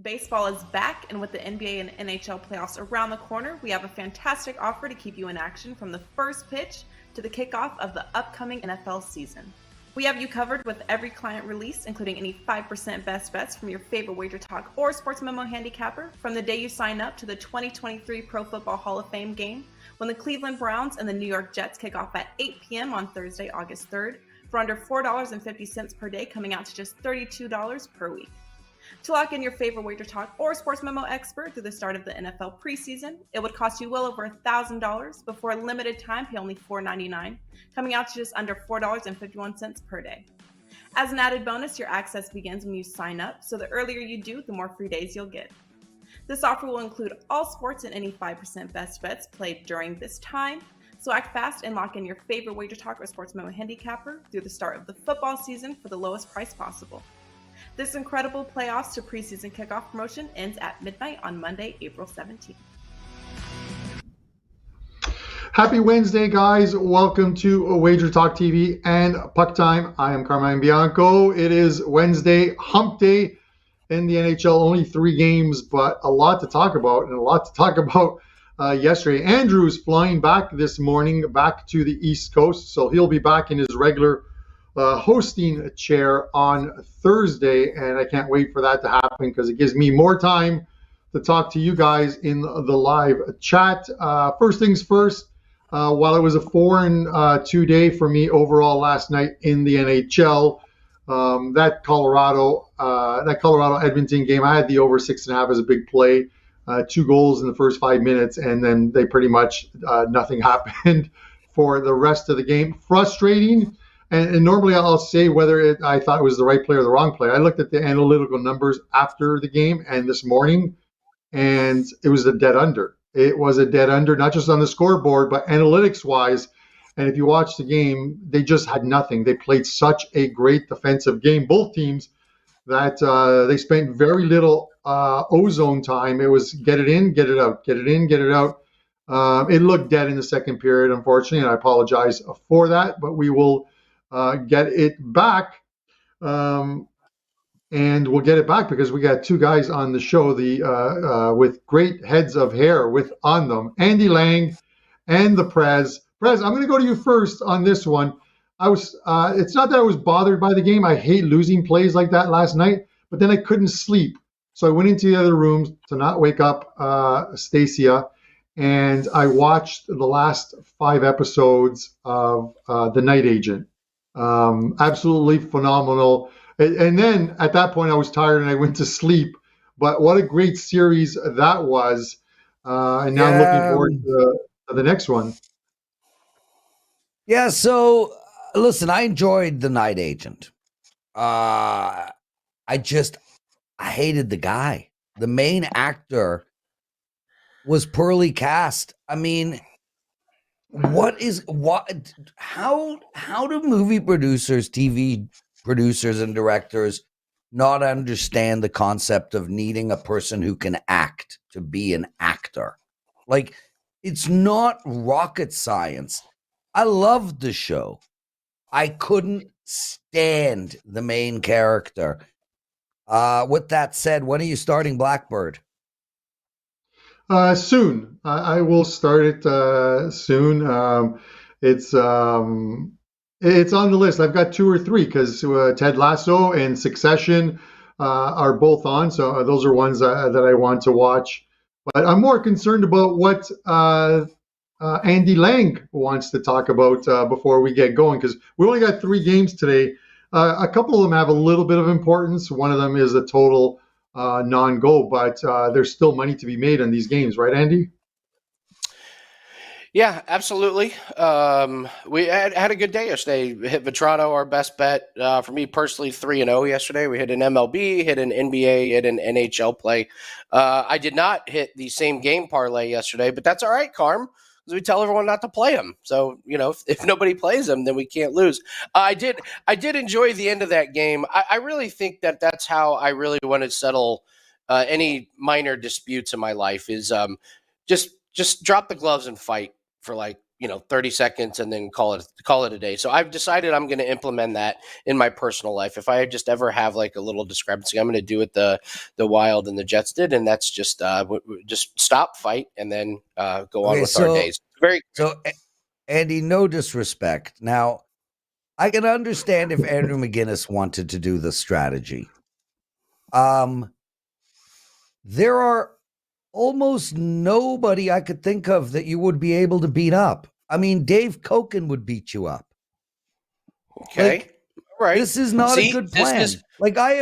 Baseball is back, and with the NBA and NHL playoffs around the corner, we have a fantastic offer to keep you in action from the first pitch to the kickoff of the upcoming NFL season. We have you covered with every client release, including any 5% best bets from your favorite Wagertalk or Sports Memo handicapper, from the day you sign up to the 2023 Pro Football Hall of Fame game, when the Cleveland Browns and the New York Jets kick off at 8 p.m. on Thursday, August 3rd, for under $4.50 per day, coming out to just $32 per week. To lock in your favorite Wagertalk or Sports Memo expert through the start of the NFL preseason, it would cost you well over $1,000, but for a limited time, pay only $4.99, coming out to just under $4.51 per day. As an added bonus, your access begins when you sign up, so the earlier you do, the more free days you'll get. This offer will include all sports and any 5% best bets played during this time, so act fast and lock in your favorite Wagertalk or Sports Memo handicapper through the start of the football season for the lowest price possible. This incredible playoffs to preseason kickoff promotion ends at midnight on Monday, April 17th. Happy Wednesday, guys. Welcome to Wagertalk TV and Puck Time. I am Carmine Bianco. It is Wednesday, hump day in the NHL. Only 3 games, but a lot to talk about, and a lot to talk about yesterday. Andrew's flying back this morning, back to the East Coast, so he'll be back in his regular hosting chair on Thursday, and I can't wait for that to happen because it gives me more time to talk to you guys in the live chat. First things first, while it was a 4-2 day for me overall last night in the NHL, that Colorado Edmonton game, I had the over 6.5 as a big play. 2 goals in the first 5 minutes, and then they pretty much nothing happened for the rest of the game. Frustrating. And normally I'll say whether I thought it was the right play or the wrong play. I looked at the analytical numbers after the game and this morning, and it was a dead under. It was a dead under, not just on the scoreboard, but analytics-wise. And if you watch the game, they just had nothing. They played such a great defensive game, both teams, that they spent very little ozone time. It was get it in, get it out, get it in, get it out. It looked dead in the second period, unfortunately, and I apologize for that, but we will get it back, and we'll get it back because we got 2 guys on the show with great heads of hair on them, Andy Lang and the Prez. Prez, I'm going to go to you first on this one. It's not that I was bothered by the game. I hate losing plays like that last night, but then I couldn't sleep, so I went into the other rooms to not wake up Stacia, and I watched the last 5 episodes of The Night Agent. Absolutely phenomenal. And then at that point I was tired and I went to sleep, but what a great series that was. And now I'm looking forward to the next one. Yeah. So listen, I enjoyed The Night Agent. I hated the guy. The main actor was poorly cast. I mean, how do movie producers, TV producers, and directors not understand the concept of needing a person who can act to be an actor? Like, it's not rocket science. I loved the show. I couldn't stand the main character. With that said, when are you starting Blackbird? Soon. I will start it soon. It's on the list. I've got 2 or 3 because Ted Lasso and Succession are both on. So those are ones that I want to watch. But I'm more concerned about what Andy Lang wants to talk about before we get going, because we only got 3 games today. A couple of them have a little bit of importance. One of them is a total non-go, but there's still money to be made on these games, right, Andy? Yeah, absolutely. We had a good day yesterday. We hit Vetrano, our best bet. For me personally, 3-0 yesterday. We hit an MLB, hit an NBA, hit an NHL play. I did not hit the same game parlay yesterday, but that's all right, Carm, because we tell everyone not to play them. So, if nobody plays them, then we can't lose. I did enjoy the end of that game. I really think that's how I really want to settle any minor disputes in my life is just drop the gloves and fight for like 30 seconds and then call it a day. So I've decided I'm going to implement that in my personal life. If I just ever have like a little discrepancy, I'm going to do what the Wild and the Jets did, and that's just stop, fight, and then go on with our days. Andy, no disrespect. Now, I can understand if Andrew McGinnis wanted to do the strategy. There are almost nobody I could think of that you would be able to beat up. I mean, Dave Koken would beat you up. Okay. Right. This is not a good plan.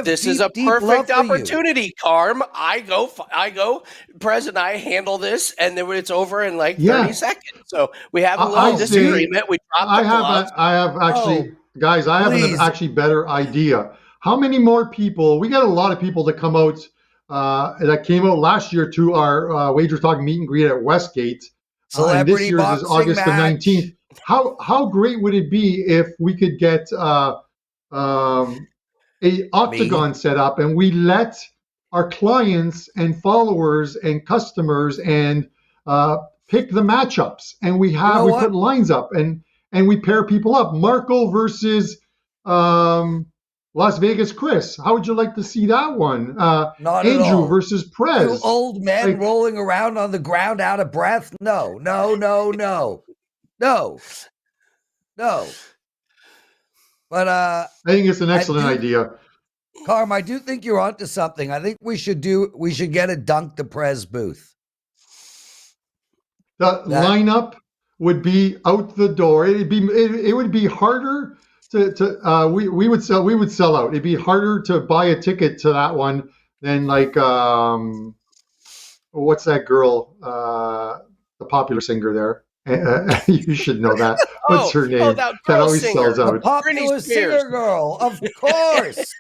This is a perfect opportunity, Carm. I go. Prez and I handle this, and then it's over in like 30 seconds. So we have a little disagreement. We drop the gloves. I have actually, guys. I have an actually better idea. How many more people? We got a lot of people that come out that came out last year to our Wagertalk meet and greet at Westgate. And this year's is August the 19th. How great would it be if we could get a octagon set up and we let our clients and followers and customers and pick the matchups, and we put lines up and we pair people up. Marco versus Las Vegas Chris. How would you like to see that one? Andrew versus Prez. Two old men rolling around on the ground out of breath? No. But I think it's an excellent idea. Carm, I do think you're onto something. I think we should get a Dunk the Prez booth. The lineup would be out the door. It would be harder we would sell out. It'd be harder to buy a ticket to that one than like what's that girl, the popular singer there. You should know that. What's her name? That always singer. sells out. The popular singer girl, of course.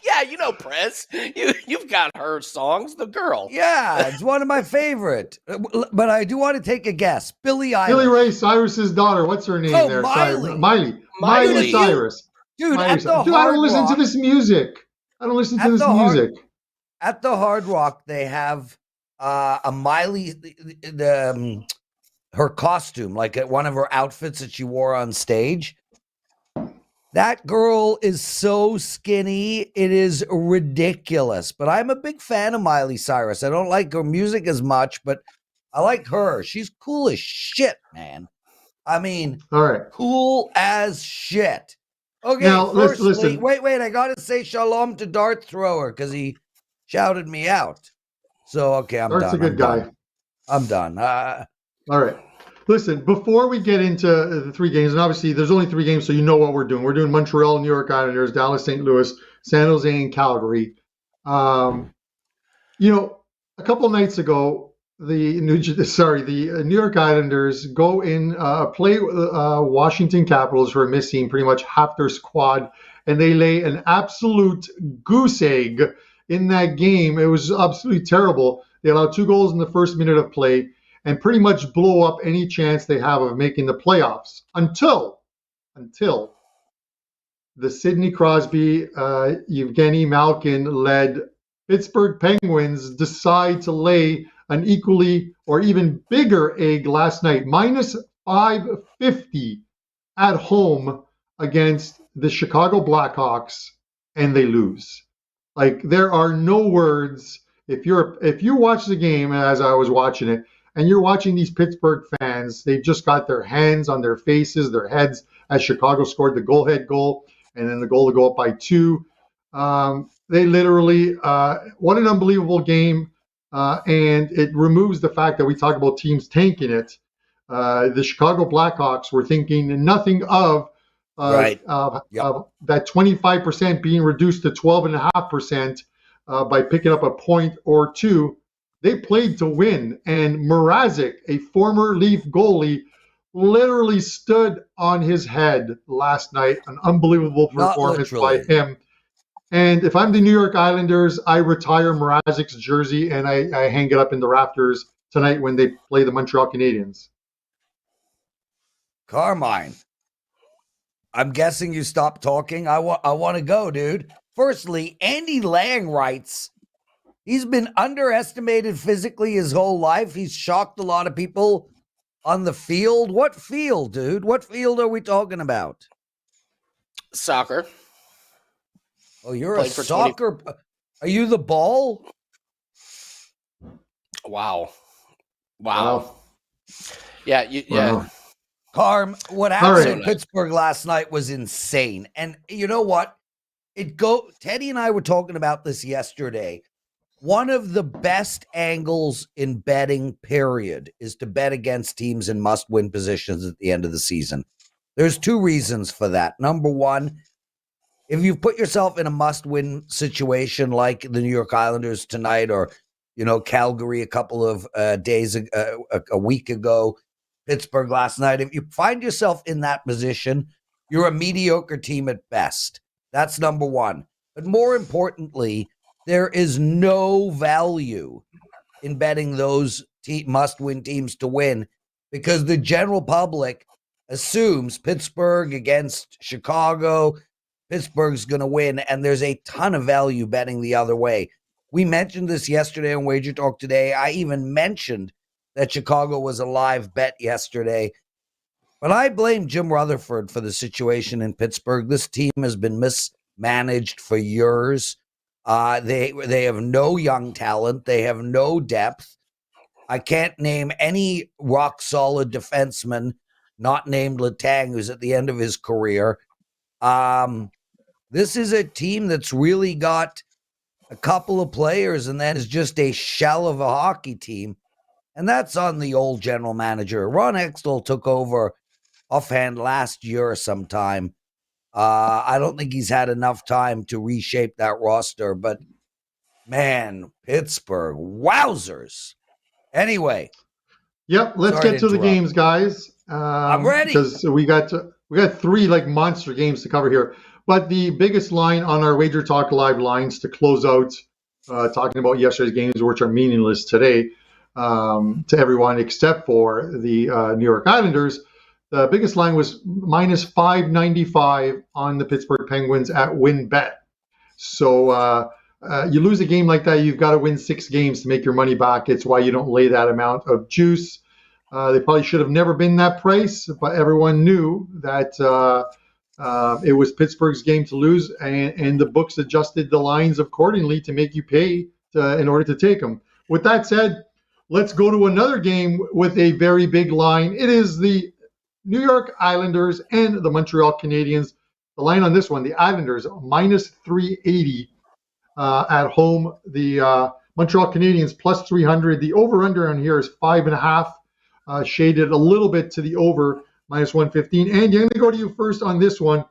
Yeah, Prez. You've got her songs, the girl. Yeah, it's one of my favorite. But I do want to take a guess. Billie Ray Cyrus's daughter. What's her name there? Miley. Miley Cyrus. Dude, I don't listen to this music. At the Hard Rock, they have a Miley, her costume, like one of her outfits that she wore on stage. That girl is so skinny, it is ridiculous. But I'm a big fan of Miley Cyrus. I don't like her music as much, but I like her. She's cool as shit, man. I mean, all right, cool as shit. Okay, now, listen. Wait, I gotta say shalom to Dart Thrower because he shouted me out. So okay, I'm Dart's done. a good guy. I'm done. All right. Listen, before we get into the three games, and obviously there's only three games, so you know what we're doing. We're doing Montreal, New York Islanders, Dallas, St. Louis, San Jose, and Calgary. A couple nights ago, the New York Islanders go in play Washington Capitals, who are missing pretty much half their squad, and they lay an absolute goose egg in that game. It was absolutely terrible. They allowed 2 goals in the first minute of play and pretty much blow up any chance they have of making the playoffs until the Sidney Crosby, Evgeny Malkin led Pittsburgh Penguins decide to lay an equally or even bigger egg last night, minus 550 at home against the Chicago Blackhawks, and they lose. Like, there are no words. If you watch the game as I was watching it, and you're watching these Pittsburgh fans, they've just got their hands on their faces, their heads, as Chicago scored the goal, and then the goal to go up by 2. They literally, what an unbelievable game. And it removes the fact that we talk about teams tanking it. The Chicago Blackhawks were thinking nothing of that 25% being reduced to 12.5% by picking up a point or 2. They played to win, and Mrazek, a former Leaf goalie, literally stood on his head last night. An unbelievable performance by him. And if I'm the New York Islanders, I retire Mrazek's jersey and I hang it up in the rafters tonight when they play the Montreal Canadiens. Carmine, I'm guessing you stopped talking. I want to go, dude. Firstly, Andy Lang writes, he's been underestimated physically his whole life. He's shocked a lot of people On the field? What field, dude? What field are we talking about? Soccer. Oh, you're Played a for soccer. Are you the ball? Wow. Wow. Yeah, yeah. Wow. Carm, what All happened right. in Pittsburgh last night was insane. And you know what? Teddy and I were talking about this yesterday. One of the best angles in betting, period, is to bet against teams in must-win positions at the end of the season. There's two reasons for that. Number one, if you put yourself in a must-win situation like the New York Islanders tonight, or Calgary a couple of days, a week ago, Pittsburgh last night, if you find yourself in that position, you're a mediocre team at best. That's number one. But more importantly, there is no value in betting those must-win teams to win, because the general public assumes Pittsburgh against Chicago, Pittsburgh's going to win, and there's a ton of value betting the other way. We mentioned this yesterday on Wagertalk today. I even mentioned that Chicago was a live bet yesterday. But I blame Jim Rutherford for the situation in Pittsburgh. This team has been mismanaged for years. They have no young talent. They have no depth. I can't name any rock-solid defenseman not named Letang, who's at the end of his career. This is a team that's really got a couple of players and then is just a shell of a hockey team. And that's on the old general manager. Ron Hextall took over offhand last year sometime. I don't think he's had enough time to reshape that roster, but man, Pittsburgh, wowzers. Anyway. Yep, let's get to the games, guys. I'm ready. Because we got three monster games to cover here. But the biggest line on our Wager Talk live lines to close out, talking about yesterday's games, which are meaningless today to everyone except for the New York Islanders. The biggest line was minus 595 on the Pittsburgh Penguins at WinBet. So you lose a game like that, you've got to win 6 games to make your money back. It's why you don't lay that amount of juice. They probably should have never been that price, but everyone knew that it was Pittsburgh's game to lose, and the books adjusted the lines accordingly to make you pay in order to take them. With that said, let's go to another game with a very big line. It is the New York Islanders and the Montreal Canadiens. The line on this one, the Islanders minus 380 at home. The Montreal Canadiens plus 300. The over-under on here is 5.5, shaded a little bit to the over, minus 115. And I'm going to go to you first on this one.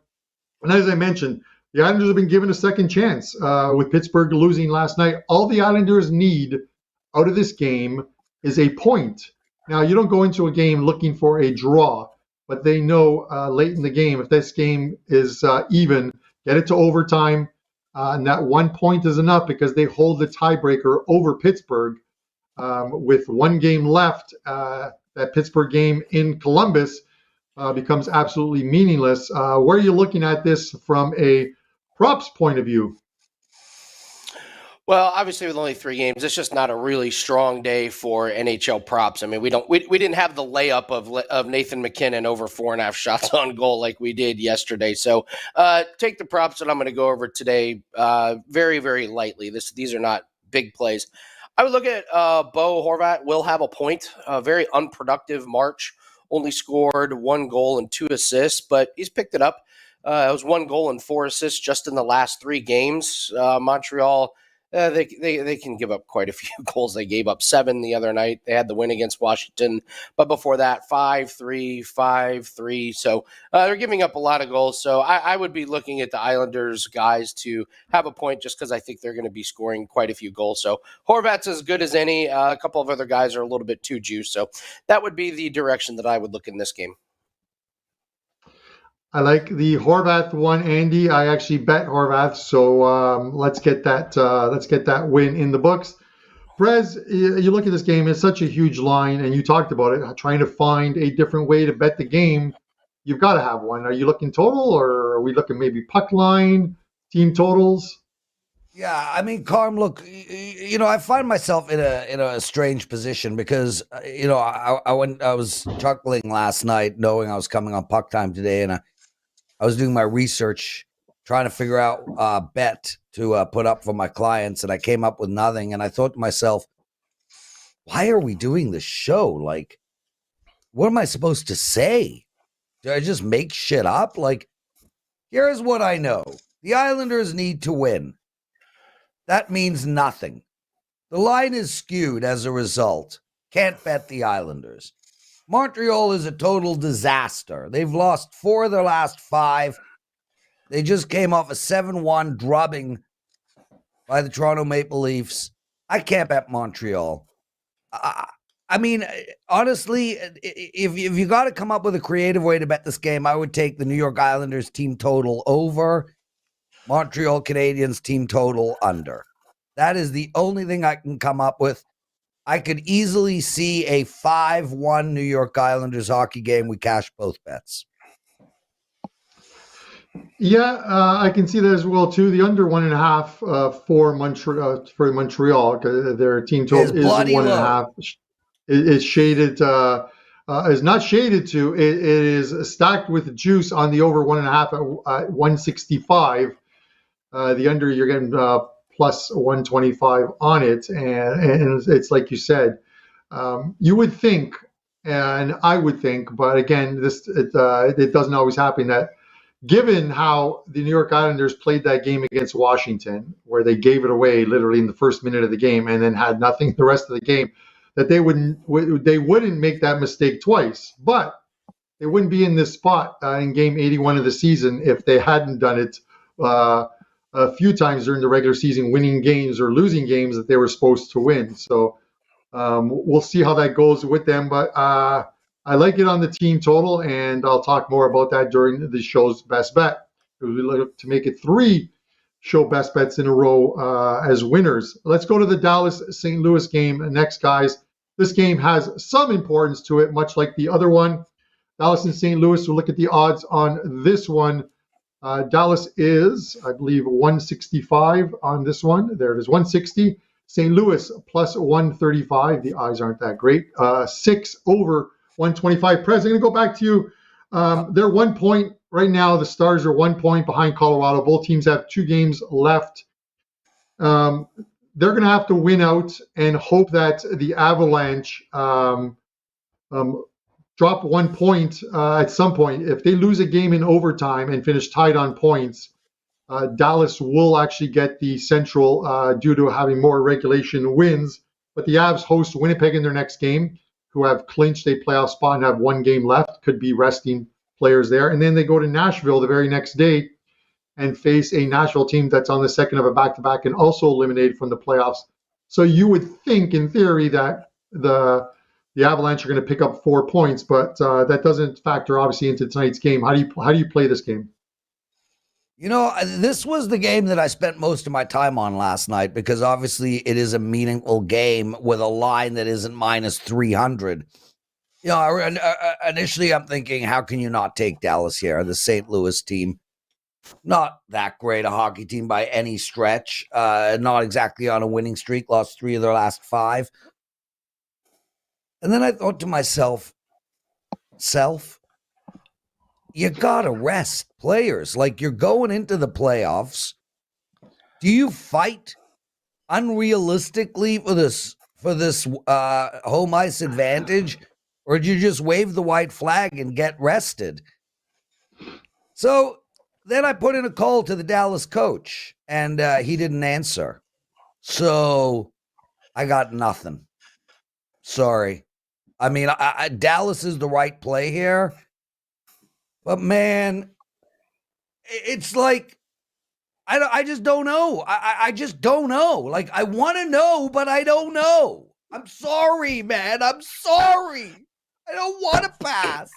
And as I mentioned, the Islanders have been given a second chance with Pittsburgh losing last night. All the Islanders need out of this game is a point. Now, you don't go into a game looking for a draw, but they know late in the game, if this game is even, get it to overtime, and that 1 point is enough because they hold the tiebreaker over Pittsburgh with one game left. That Pittsburgh game in Columbus becomes absolutely meaningless. Where are you looking at this from a props point of view? Well, obviously, with only 3 games, it's just not a really strong day for NHL props. I mean, we didn't have the layup of Nathan McKinnon over 4.5 shots on goal like we did yesterday. So take the props that I'm going to go over today very, very lightly. These are not big plays. I would look at Bo Horvat will have a point. A very unproductive March. Only scored 1 goal and 2 assists, but he's picked it up. It was 1 goal and 4 assists just in the last 3 games. Montreal. They can give up quite a few goals. They gave up 7 the other night. They had the win against Washington, but before that, 5-3, 5-3. So they're giving up a lot of goals. So I would be looking at the Islanders guys to have a point just because I think they're going to be scoring quite a few goals. So Horvat's as good as any. A couple of other guys are a little bit too juiced. So that would be the direction that I would look in this game. I like the Horvath one, Andy. I actually bet Horvath, so let's get that win in the books. Prez, you look at this game; it's such a huge line, and you talked about it. Trying to find a different way to bet the game, you've got to have one. Are you looking total, or are we looking maybe puck line, team totals? Yeah, I mean, Carm, look, I find myself in a strange position because I was chuckling last night knowing I was coming on Puck Time today, and I was doing my research trying to figure out a bet to put up for my clients, and I came up with nothing, and I thought to myself, why are we doing this show? Like, what am I supposed to say? Do I just make shit up? Like, here's what I know. The Islanders need to win. That means nothing. The line is skewed as a result. Can't bet the Islanders. Montreal is a total disaster. They've lost 4 of their last 5. They just came off a 7-1 drubbing by the Toronto Maple Leafs. I can't bet Montreal. I mean, honestly, if you got to come up with a creative way to bet this game, I would take the New York Islanders team total over, Montreal Canadiens team total under. That is the only thing I can come up with. I could easily see a 5-1 New York Islanders hockey game. We cash both bets. Yeah, I can see that as well too. The under 1.5 for Montreal, their team total is 1.5. Is shaded. Is not shaded to. It is stacked with juice on the over 1.5 at 165. The under, you're getting plus 125 on it, and it's like you said. You would think, and I would think, but again, it doesn't always happen. That given how the New York Islanders played that game against Washington, where they gave it away literally in the first minute of the game and then had nothing the rest of the game, that they wouldn't make that mistake twice. But they wouldn't be in this spot in game 81 of the season if they hadn't done it a few times during the regular season, winning games or losing games that they were supposed to win. So we'll see how that goes with them. But I like it on the team total, and I'll talk more about that during the show's best bet. We look to make it 3 show best bets in a row as winners. Let's go to the Dallas-St. Louis game next, guys. This game has some importance to it, much like the other one. Dallas and St. Louis, we'll look at the odds on this one. Dallas is, I believe, 165 on this one. There it is, 160. St. Louis plus 135. The odds aren't that great. 6 over 125. Prez, I'm going to go back to you. They're 1 point right now. The Stars are 1 point behind Colorado. Both teams have 2 games left. They're going to have to win out and hope that the Avalanche drop 1 point at some point. If they lose a game in overtime and finish tied on points, Dallas will actually get the Central due to having more regulation wins. But the Avs host Winnipeg in their next game, who have clinched a playoff spot and have 1 game left, could be resting players there. And then they go to Nashville the very next day and face a Nashville team that's on the second of a back-to-back and also eliminated from the playoffs. So you would think, in theory, that the Avalanche are going to pick up 4 points, but that doesn't factor, obviously, into tonight's game. How do you play this game? This was the game that I spent most of my time on last night because obviously it is a meaningful game with a line that isn't minus 300. Initially I'm thinking, how can you not take Dallas here? The St. Louis team, not that great a hockey team by any stretch. Not exactly on a winning streak, lost 3 of their last 5. And then I thought to myself, you gotta rest players. Like, you're going into the playoffs. Do you fight unrealistically for this home ice advantage, or do you just wave the white flag and get rested? So then I put in a call to the Dallas coach, and he didn't answer. So I got nothing. Sorry. I mean, Dallas is the right play here. But, man, it's like, I just don't know. I just don't know. Like, I want to know, but I don't know. I'm sorry, man. I'm sorry. I don't want to pass.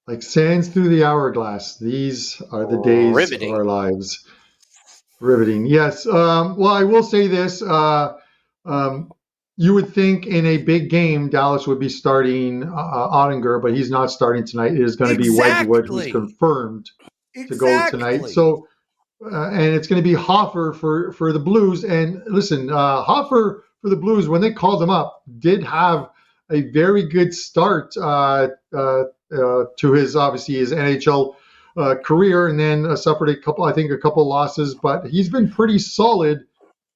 Like sands through the hourglass. These are the days Riveting. Of our lives. Riveting. Yes. Well, I will say this. You would think in a big game, Dallas would be starting Ottinger, but he's not starting tonight. It is going to be Wedgwood, who's confirmed. to go tonight. So, and it's going to be Hoffer for the Blues. And listen, Hoffer for the Blues, when they called him up, did have a very good start to his NHL career, and then suffered a couple losses, but he's been pretty solid.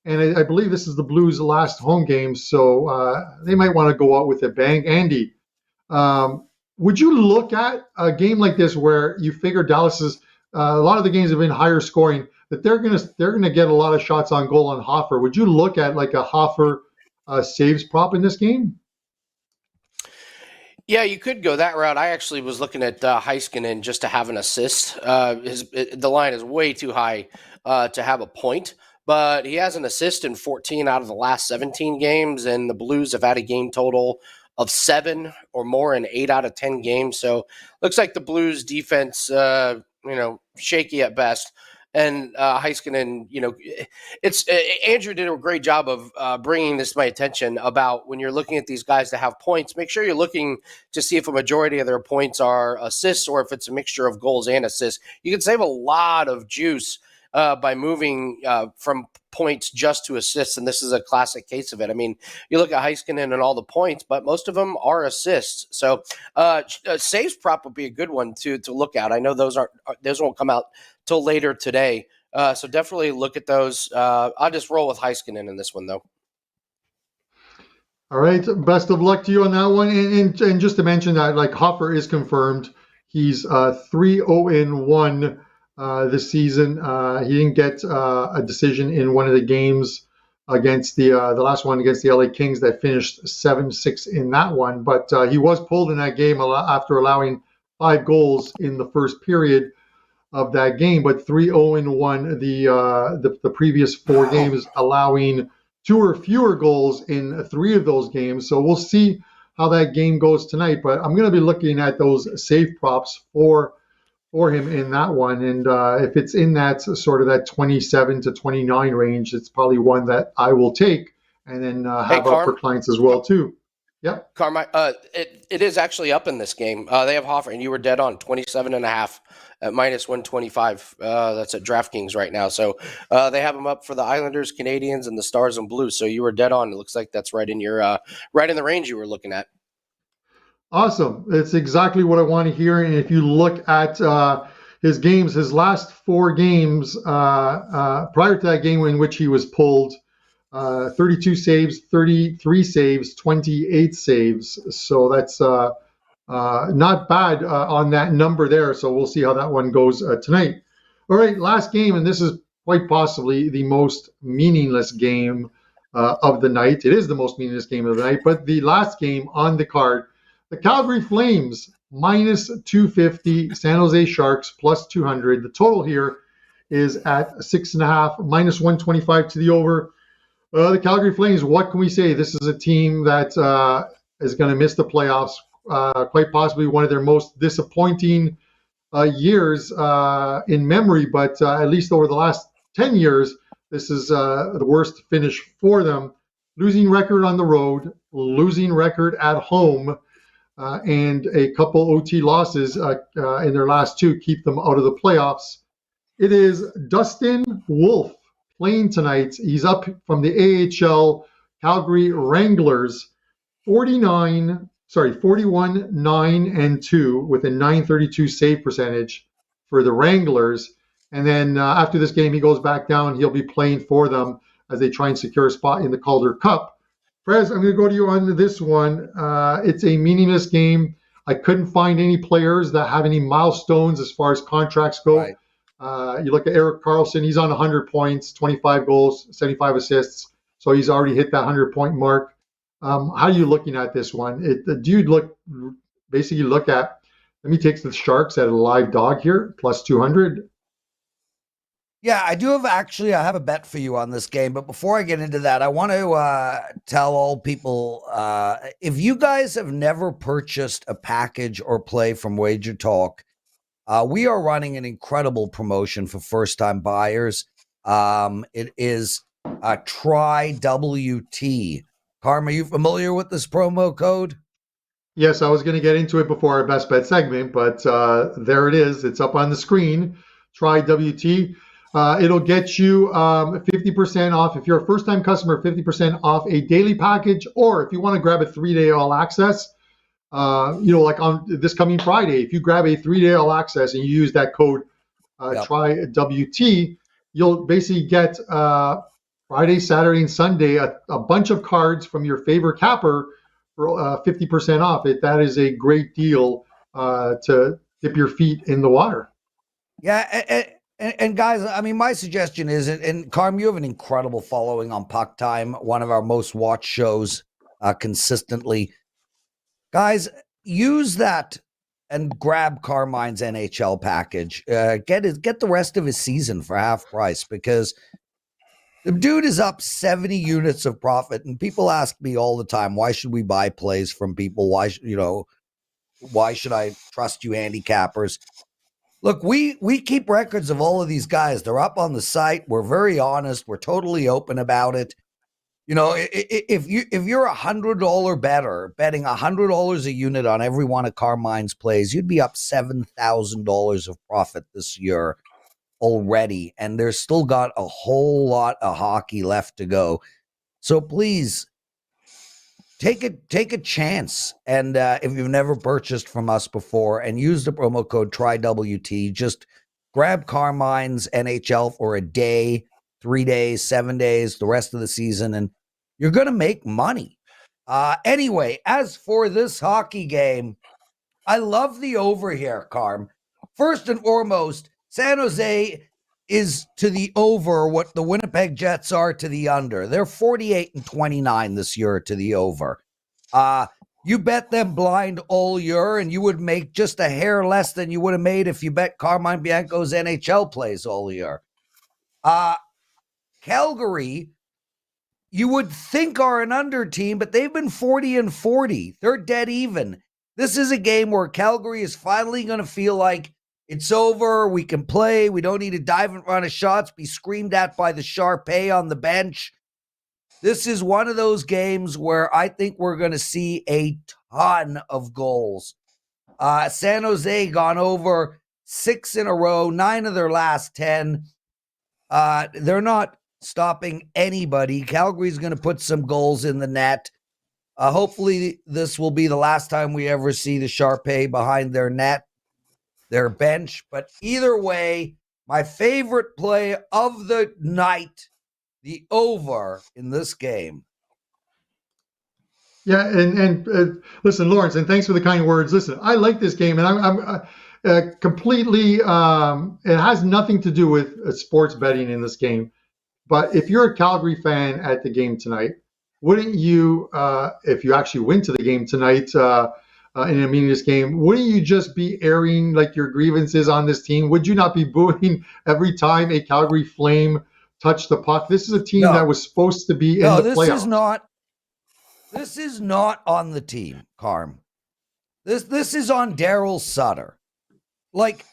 And I believe this is the Blues' last home game, so they might want to go out with a bang. Andy, would you look at a game like this where you figure Dallas is a lot of the games have been higher scoring, that they're gonna get a lot of shots on goal on Hoffer? Would you look at like a Hoffer saves prop in this game? Yeah, you could go that route. I actually was looking at Heiskanen just to have an assist. The line is way too high to have a point, but he has an assist in 14 out of the last 17 games, and the Blues have had a game total of 7 or more in 8 out of 10 games. So looks like the Blues defense, shaky at best. And Heiskanen, it's Andrew did a great job of bringing this to my attention about when you're looking at these guys to have points, make sure you're looking to see if a majority of their points are assists or if it's a mixture of goals and assists. You can save a lot of juice by moving from points just to assists, and this is a classic case of it. I mean, you look at Heiskanen and all the points, but most of them are assists. So saves prop would be a good one to look at. I know those won't come out till later today, so definitely look at those. I'll just roll with Heiskanen in this one, though. All right, best of luck to you on that one. And just to mention that, like, Hoffer is confirmed. He's 3-0-1 this season. He didn't get a decision in one of the games against the last one against the LA Kings that finished 7-6 in that one. But he was pulled in that game after allowing 5 goals in the first period of that game. But 3-0-1 the previous 4 games, allowing 2 or fewer goals in 3 of those games. So we'll see how that game goes tonight. But I'm going to be looking at those save props for him in that one. And if it's in that sort of that 27 to 29 range, it's probably one that I will take and then have up for clients as well too. Yep. Carmine, it is actually up in this game. They have Hoffer, and you were dead on 27.5 at minus 125. That's at DraftKings right now. So they have them up for the Islanders, Canadiens, and the Stars and Blues. So you were dead on. It looks like that's right in your right in the range you were looking at. Awesome. It's exactly what I want to hear. And if you look at his games, his last 4 games prior to that game in which he was pulled, 32 saves, 33 saves, 28 saves. So that's not bad on that number there. So we'll see how that one goes tonight. All right, last game, and this is quite possibly the most meaningless game of the night. It is the most meaningless game of the night, but the last game on the card, the Calgary Flames minus 250, San Jose Sharks plus 200. The total here is at 6.5, minus 125 to the over. The Calgary Flames, what can we say? This is a team that is going to miss the playoffs, quite possibly one of their most disappointing years in memory, but at least over the last 10 years, this is the worst finish for them. Losing record on the road, losing record at home, and a couple OT losses in their last 2 keep them out of the playoffs. It is Dustin Wolf playing tonight. He's up from the AHL Calgary Wranglers, 41, 9-2 with a .932 save percentage for the Wranglers. And then after this game, he goes back down. He'll be playing for them as they try and secure a spot in the Calder Cup. Prez, I'm going to go to you on this one. It's a meaningless game. I couldn't find any players that have any milestones as far as contracts go. Right. You look at Erik Karlsson, he's on 100 points, 25 goals, 75 assists. So he's already hit that 100-point mark. How are you looking at this one? Do you look at, let me take the Sharks at a live dog here, plus 200. Yeah, I have a bet for you on this game. But before I get into that, I want to tell all people, if you guys have never purchased a package or play from Wagertalk, we are running an incredible promotion for first-time buyers. It is Try WT. Carm, are you familiar with this promo code? Yes, I was going to get into it before our best bet segment, but there it is. It's up on the screen. Try WT. It'll get you 50% off if you're a first-time customer. 50% off a daily package, or if you want to grab a 3-day all access. Like on this coming Friday, if you grab a 3-day all access and you use that code Try WT, you'll basically get Friday, Saturday, and Sunday a bunch of cards from your favorite capper for 50% off. That is a great deal to dip your feet in the water. Yeah, and guys, I mean, my suggestion is, and Carm, you have an incredible following on Puck Time, one of our most watched shows consistently. Guys, use that and grab Carmine's NHL package. Get the rest of his season for half price, because the dude is up 70 units of profit. And people ask me all the time, why should we buy plays from people? Why should I trust you handicappers? Look, we keep records of all of these guys. They're up on the site. We're very honest. We're totally open about it. If you're $100 better, betting $100 a unit on every one of Carmine's plays, you'd be up $7,000 of profit this year already, and there's still got a whole lot of hockey left to go. So please take a chance, and if you've never purchased from us before, and use the promo code TRYWT, just grab Carmine's NHL for a day, 3 days, 7 days, the rest of the season, and you're going to make money. Anyway, as for this hockey game, I love the over here, Carm. First and foremost, San Jose is to the over what the Winnipeg Jets are to the under. They're 48-29 this year to the over. You bet them blind all year, and you would make just a hair less than you would have made if you bet Carmine Bianco's NHL plays all year. Calgary, you would think are an under team, but they've been 40-40. They're dead even. This is a game where Calgary is finally going to feel like it's over. We can play. We don't need to dive in front of shots, be screamed at by the Sharpay on the bench. This is one of those games where I think we're going to see a ton of goals. San Jose gone over 6 in a row, 9 of their last 10. They're not stopping anybody. Calgary's going to put some goals in the net. Hopefully this will be the last time we ever see the Sharpay behind their net, their bench. But either way, my favorite play of the night, the over in this game. Yeah, and listen, Lawrence, and thanks for the kind words. Listen, I like this game, and I'm completely. It has nothing to do with sports betting in this game. But if you're a Calgary fan at the game tonight, wouldn't you, if you actually went to the game tonight in a meaningless game, wouldn't you just be airing like your grievances on this team? Would you not be booing every time a Calgary Flame touched the puck? This is a team that was supposed to be in the playoffs. This is not on the team, Carm. This is on Daryl Sutter. Like,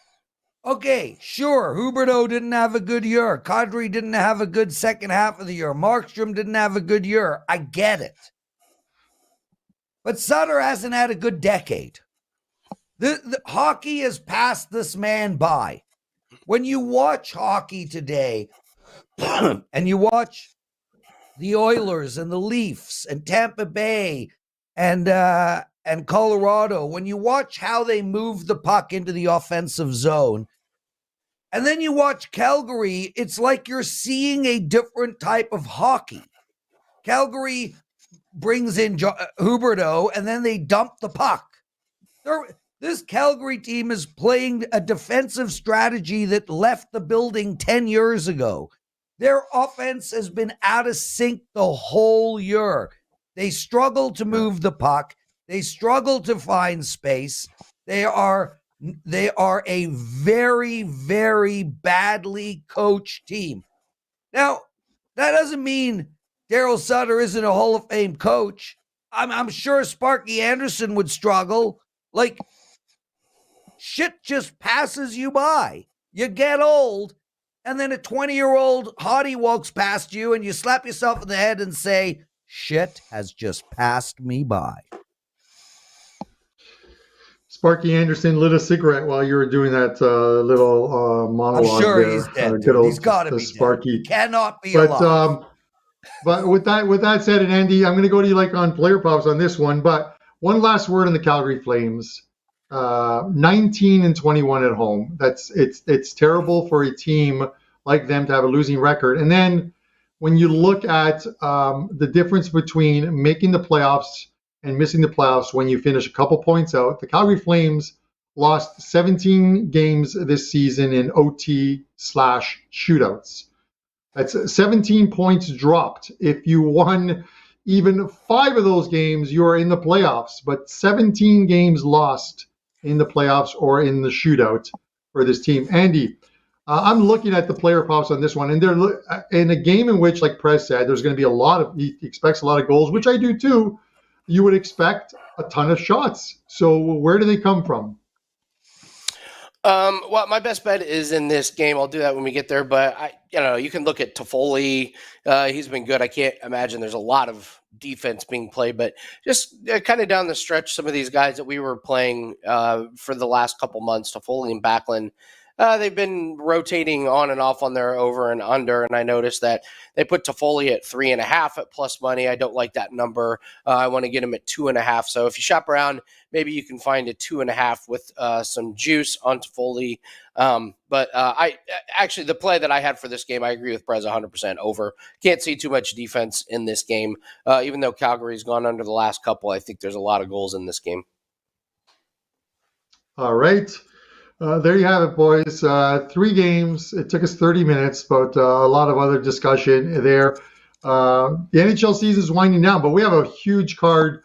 okay, sure, Huberdeau didn't have a good year. Kadri didn't have a good second half of the year. Markstrom didn't have a good year. I get it. But Sutter hasn't had a good decade. The hockey has passed this man by. When you watch hockey today, and you watch the Oilers and the Leafs and Tampa Bay and Colorado, when you watch how they move the puck into the offensive zone, and then you watch Calgary, it's like you're seeing a different type of hockey. Calgary brings in Huberdeau, and then they dump the puck. This Calgary team is playing a defensive strategy that left the building 10 years ago. Their offense has been out of sync the whole year. They struggle to move the puck. They struggle to find space. They are a very, very badly coached team. Now, that doesn't mean Daryl Sutter isn't a Hall of Fame coach. I'm sure Sparky Anderson would struggle. Like, shit just passes you by. You get old, and then a 20-year-old hottie walks past you, and you slap yourself in the head and say, shit has just passed me by. Sparky Anderson lit a cigarette while you were doing that little monologue. I'm sure there. he's dead. Good old He's got to be Sparky. dead. He cannot be But alive. but with that said, and Andy, I'm going to go to you like on player props on this one. But one last word on the Calgary Flames. 19-21 at home. It's terrible for a team like them to have a losing record. And then when you look at the difference between making the playoffs and missing the playoffs when you finish a couple points out, the Calgary Flames lost 17 games this season in OT/shootouts. That's 17 points dropped. If you won even 5 of those games, you are in the playoffs. But 17 games lost in the playoffs or in the shootout for this team. Andy, I'm looking at the player props on this one, and they're in a game in which, like Prez said, there's going to be he expects a lot of goals, which I do too. You would expect a ton of shots. So where do they come from? Well, my best bet is in this game. I'll do that when we get there. But you can look at Toffoli. He's been good. I can't imagine there's a lot of defense being played, but just kind of down the stretch, some of these guys that we were playing for the last couple months, Toffoli and Backlund, they've been rotating on and off on their over and under, and I noticed that they put Toffoli at 3.5 at plus money. I don't like that number. I want to get him at 2.5. So if you shop around, maybe you can find a 2.5 with some juice on Toffoli. But I actually, the play that I had for this game, I agree with Prez 100% over. Can't see too much defense in this game. Even though Calgary's gone under the last couple, I think there's a lot of goals in this game. All right. There you have it, boys. 3 games. It took us 30 minutes, but a lot of other discussion there. The NHL season is winding down, but we have a huge card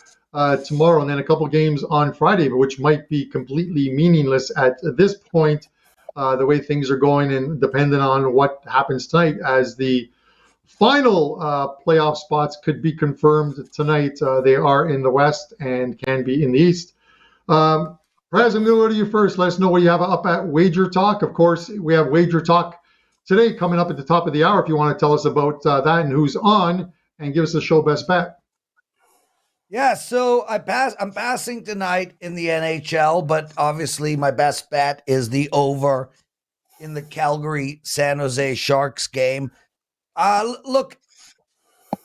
tomorrow and then a couple games on Friday, which might be completely meaningless at this point, the way things are going, and depending on what happens tonight, as the final playoff spots could be confirmed tonight. They are in the West and can be in the East. Prez, I'm going to go to you first. Let us know what you have up at Wagertalk. Of course, we have Wagertalk today coming up at the top of the hour if you want to tell us about that and who's on, and give us a show best bet. Yeah, so I'm passing tonight in the NHL, but obviously my best bet is the over in the Calgary San Jose Sharks game. Look,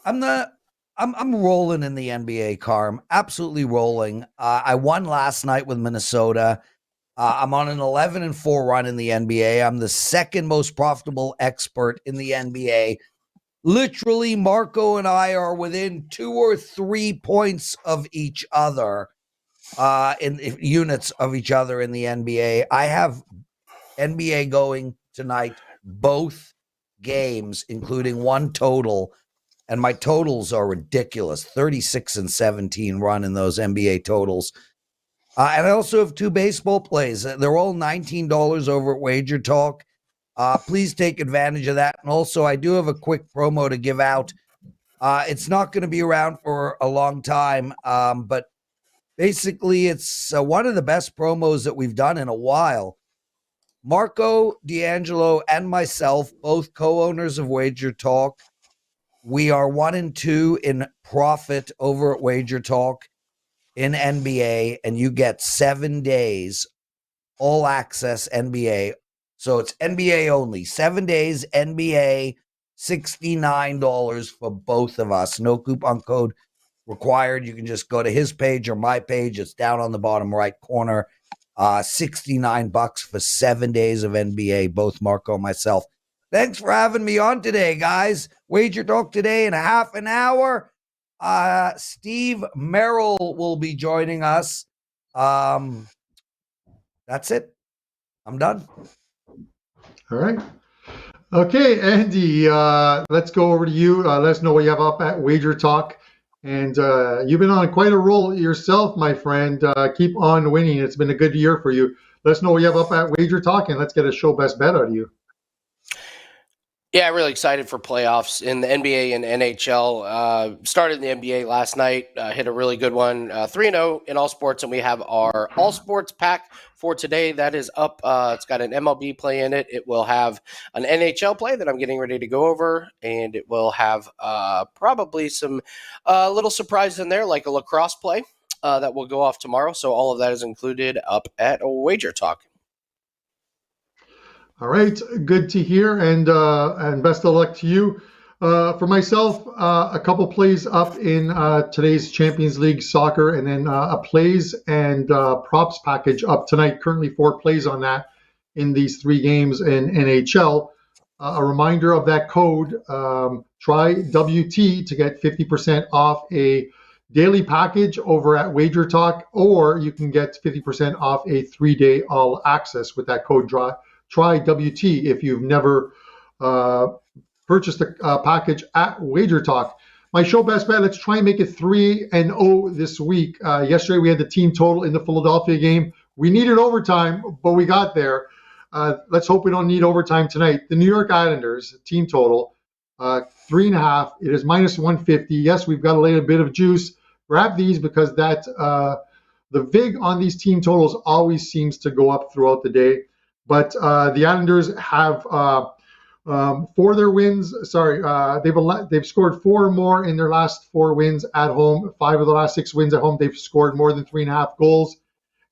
I'm rolling in the NBA, Carm. Absolutely rolling. I won last night with Minnesota. I'm on an 11-4 run in the NBA. I'm the second most profitable expert in the NBA. Literally, Marco and I are within 2 or 3 points of each other, in units of each other in the NBA. I have NBA going tonight, both games, including one total. And my totals are ridiculous. 36-17 run in those NBA totals. And I also have 2 baseball plays. They're all $19 over at Wagertalk. Please take advantage of that. And also, I do have a quick promo to give out. It's not going to be around for a long time, but basically, it's one of the best promos that we've done in a while. Marco, D'Angelo, and myself, both co-owners of Wagertalk, we are 1 and 2 in profit over at Wagertalk in NBA, and you get 7 days all access NBA. So it's NBA only. 7 days NBA, $69 for both of us. No coupon code required. You can just go to his page or my page. It's down on the bottom right corner. $69 for 7 days of NBA, both Marco and myself. Thanks for having me on today, guys. Wagertalk today in a half an hour. Steve Merrill will be joining us. That's it. I'm done. All right. Okay, Andy, let's go over to you. Let us know what you have up at Wagertalk. And you've been on quite a roll yourself, my friend. Keep on winning. It's been a good year for you. Let us know what you have up at Wagertalk, and let's get a show best bet out of you. Yeah, really excited for playoffs in the NBA and NHL. Started in the NBA last night, hit a really good one, 3-0 in all sports, and we have our all sports pack for today. That is up. It's got an MLB play in it. It will have an NHL play that I'm getting ready to go over, and it will have probably some little surprises in there, like a lacrosse play. that will go off tomorrow. So all of that is included up at Wagertalk. All right, good to hear, and best of luck to you. For myself, a couple plays up in today's Champions League soccer, and then a plays and props package up tonight. Currently 4 plays on that in these 3 games in NHL. A reminder of that code, try WT to get 50% off a daily package over at Wagertalk, or you can get 50% off a 3-day all access with that code. Try WT if you've never purchased a package at Wagertalk. My show best bet, let's try and make it 3-0 this week. Yesterday we had the team total in the Philadelphia game. We needed overtime, but we got there. Let's hope we don't need overtime tonight. The New York Islanders team total, 3.5. It is minus 150. Yes, we've got a little bit of juice. Grab these because that the VIG on these team totals always seems to go up throughout the day. But the Islanders have 4 their wins. They've scored 4 or more in their last 4 wins at home. 5 of the last 6 wins at home, they've scored more than 3.5 goals.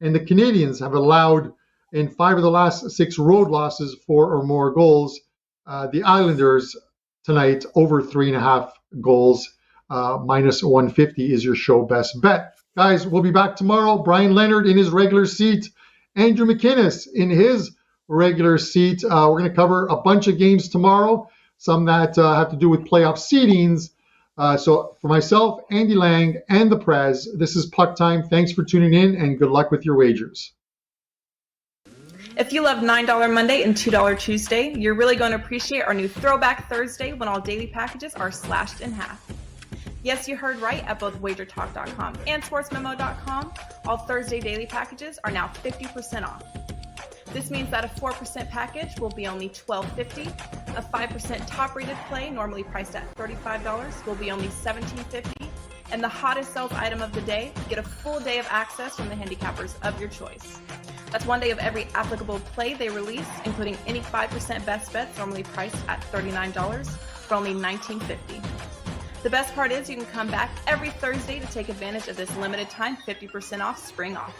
And the Canadiens have allowed in 5 of the last 6 road losses 4 or more goals. The Islanders tonight over 3.5 goals. Minus 150 is your show best bet. Guys, we'll be back tomorrow. Brian Leonard in his regular seat. Andrew McInnes in his regular seat. We're going to cover a bunch of games tomorrow, some that have to do with playoff seedings. So for myself, Andy Lang, and the Prez, this is Puck Time. Thanks for tuning in, and good luck with your wagers. If you love $9 Monday and $2 Tuesday, you're really going to appreciate our new Throwback Thursday when all daily packages are slashed in half. Yes, you heard right. At both Wagertalk.com and SportsMemo.com, all Thursday daily packages are now 50% off. This means that a 4% package will be only $12.50. A 5% top-rated play, normally priced at $35, will be only $17.50. And the hottest sales item of the day, get a full day of access from the handicappers of your choice. That's 1 day of every applicable play they release, including any 5% best bets, normally priced at $39, for only $19.50. The best part is you can come back every Thursday to take advantage of this limited time 50% off spring off.